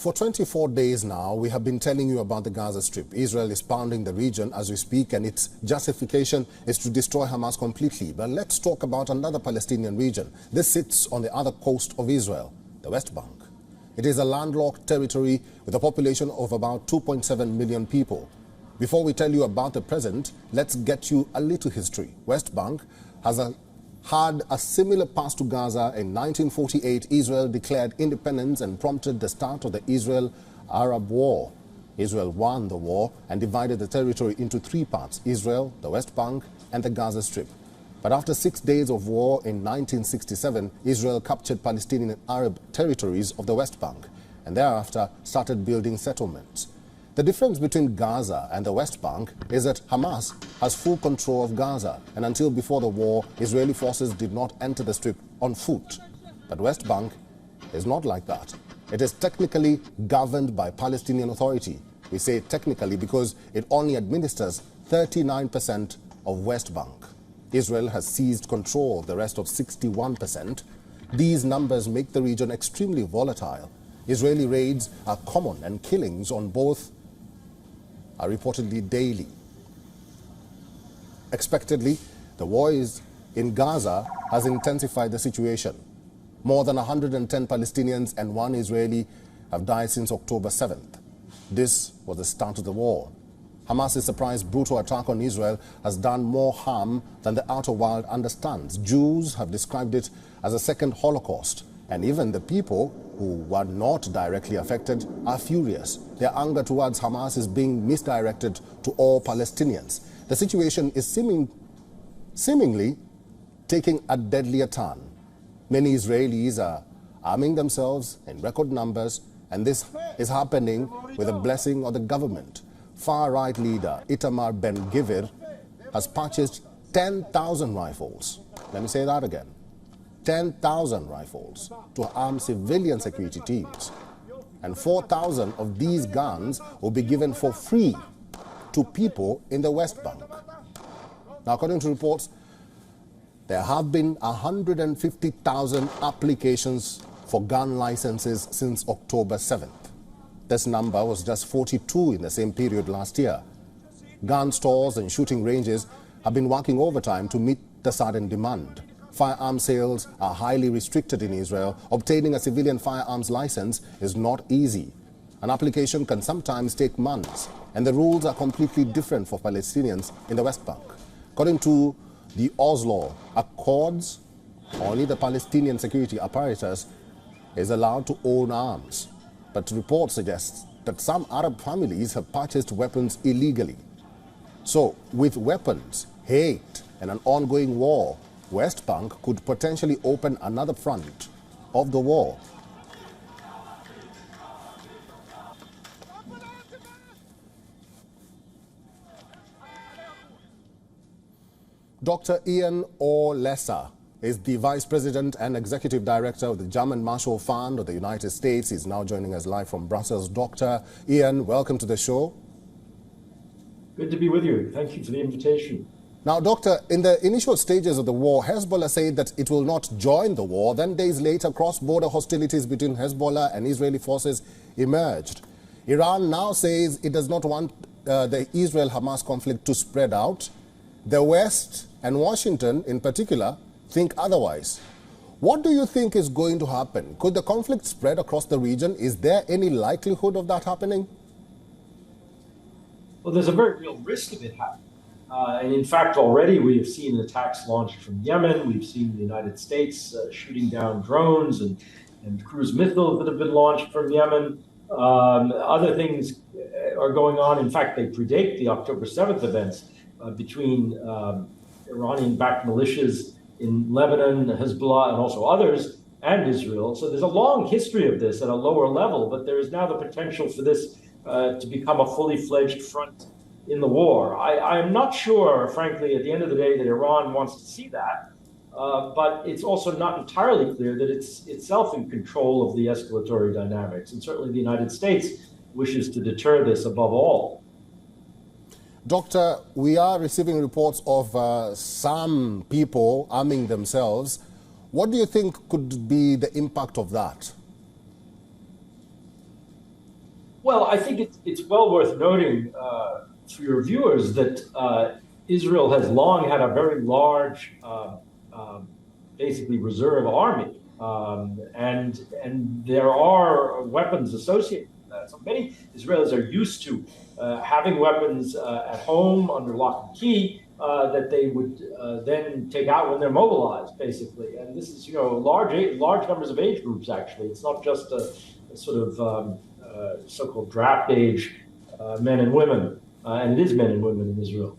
For 24 days now, we have been telling you about the Gaza Strip. Israel is pounding the region as we speak, and its justification is to destroy Hamas completely. But let's talk about another Palestinian region. This sits on the other coast of Israel, the West Bank. It is a landlocked territory with a population of about 2.7 million people. Before we tell you about the present, let's get you a little history. West Bank had a similar past to Gaza. In 1948, Israel declared independence and prompted the start of the Israel-Arab War. Israel won the war and divided the territory into three parts: Israel, the West Bank, and the Gaza Strip. But after 6 days of war in 1967, Israel captured Palestinian and Arab territories of the West Bank and thereafter started building settlements. The difference between Gaza and the West Bank is that Hamas has full control of Gaza, and until before the war, Israeli forces did not enter the Strip on foot. But West Bank is not like that. It is technically governed by Palestinian Authority. We say technically because it only administers 39% of West Bank. Israel has seized control of the rest of 61%. These numbers make the region extremely volatile. Israeli raids are common and killings on both are reportedly daily. Expectedly, the war in Gaza has intensified the situation. More than 110 Palestinians and 1 Israeli have died since October 7th. This was the start of the war. Hamas's surprise brutal attack on Israel has done more harm than the outer world understands. Jews have described it as a second Holocaust, and even the people who were not directly affected are furious. Their anger towards Hamas is being misdirected to all Palestinians. The situation is seemingly taking a deadlier turn. Many Israelis are arming themselves in record numbers, and this is happening with the blessing of the government. Far-right leader Itamar Ben-Gvir has purchased 10,000 rifles. Let me say that again. 10,000 rifles to arm civilian security teams. And 4,000 of these guns will be given for free to people in the West Bank. Now, according to reports, there have been 150,000 applications for gun licenses since October 7th. This number was just 42 in the same period last year. Gun stores and shooting ranges have been working overtime to meet the sudden demand. Firearm sales are highly restricted in Israel. Obtaining a civilian firearms license is not easy. An application can sometimes take months, and the rules are completely different for Palestinians in the West Bank. According to the Oslo Accords, only the Palestinian security apparatus is allowed to own arms. But reports suggest that some Arab families have purchased weapons illegally. So, with weapons, hate, and an ongoing war, West Bank could potentially open another front of the war. Dr. Ian O'Lesser is the Vice President and Executive Director of the German Marshall Fund of the United States. He's now joining us live from Brussels. Dr. Ian, welcome to the show. Good to be with you. Thank you for the invitation. Now, Doctor, in the initial stages of the war, Hezbollah said that it will not join the war. Then days later, cross-border hostilities between Hezbollah and Israeli forces emerged. Iran now says it does not want the Israel-Hamas conflict to spread out. The West and Washington, in particular, think otherwise. What do you think is going to happen? Could the conflict spread across the region? Is there any likelihood of that happening? Well, there's a very real risk of it happening. And in fact, already we have seen attacks launched from Yemen. We've seen the United States shooting down drones and cruise missiles that have been launched from Yemen. Other things are going on. In fact, they predate the October 7th events between Iranian-backed militias in Lebanon, Hezbollah, and also others, and Israel. So there's a long history of this at a lower level, but there is now the potential for this to become a fully fledged front in the war. I am not sure, frankly, at the end of the day, that Iran wants to see that, but it's also not entirely clear that it's itself in control of the escalatory dynamics, and certainly the United States wishes to deter this above all. Doctor, we are receiving reports of some people arming themselves. What do you think could be the impact of that? Well, I think it's well worth noting for your viewers that Israel has long had a very large, basically reserve army, and there are weapons associated with that. So many Israelis are used to having weapons at home under lock and key that they would then take out when they're mobilized, basically. And this is, large numbers of age groups. Actually, it's not just a sort of so-called draft age men and women, and it is men and women in Israel.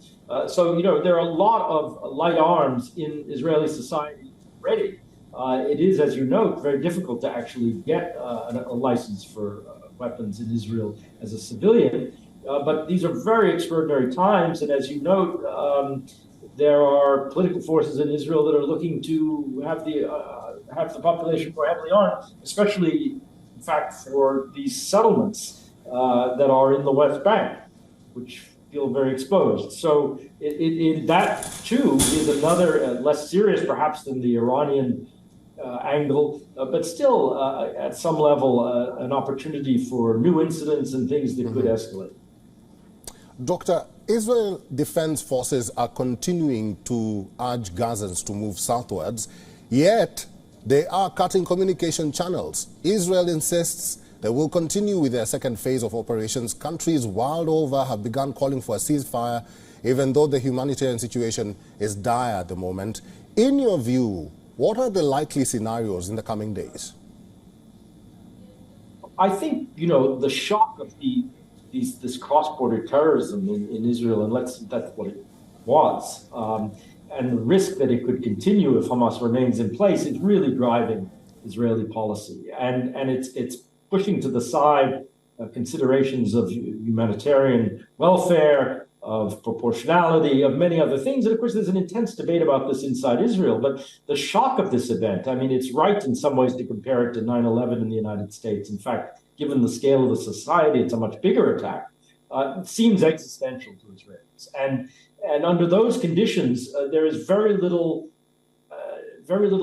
So there are a lot of light arms in Israeli society already. It is, as you note, very difficult to actually get a license for weapons in Israel as a civilian. But these are very extraordinary times, and as you note, there are political forces in Israel that are looking to have the population more heavily armed, especially, in fact, for these settlements that are in the West Bank, which feel very exposed. So that too is another less serious, perhaps, than the Iranian angle, but still at some level an opportunity for new incidents and things that could escalate. Doctor, Israel Defense Forces are continuing to urge Gazans to move southwards, yet they are cutting communication channels. Israel insists they will continue with their second phase of operations. Countries world over have begun calling for a ceasefire, even though the humanitarian situation is dire at the moment. In your view, what are the likely scenarios in the coming days? I think, the shock of this cross-border terrorism in Israel, and that's what it was, and the risk that it could continue if Hamas remains in place is really driving Israeli policy, and it's pushing to the side considerations of humanitarian welfare, of proportionality, of many other things. And of course, there's an intense debate about this inside Israel. But the shock of this event, I mean, it's right in some ways to compare it to 9/11 in the United States. In fact, given the scale of the society, it's a much bigger attack. It seems existential to Israelis. And under those conditions, there is very little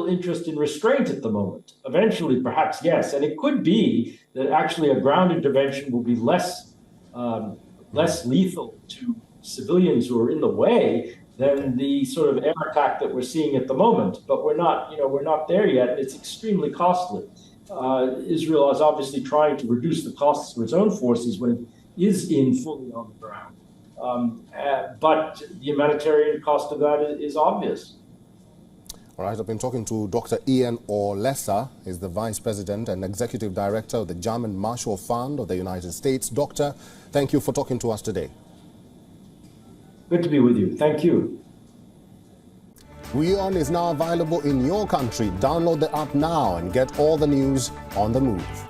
interest in restraint at the moment. Eventually, perhaps, yes. And it could be that actually a ground intervention will be less lethal to civilians who are in the way than the sort of air attack that we're seeing at the moment. But we're not there yet. And it's extremely costly. Israel is obviously trying to reduce the costs for its own forces when it is fully on the ground. But the humanitarian cost of that is obvious. All right, I've been talking to Dr. Ian Orlesa. He's the Vice President and Executive Director of the German Marshall Fund of the United States. Doctor, thank you for talking to us today. Good to be with you. Thank you. WION is now available in your country. Download the app now and get all the news on the move.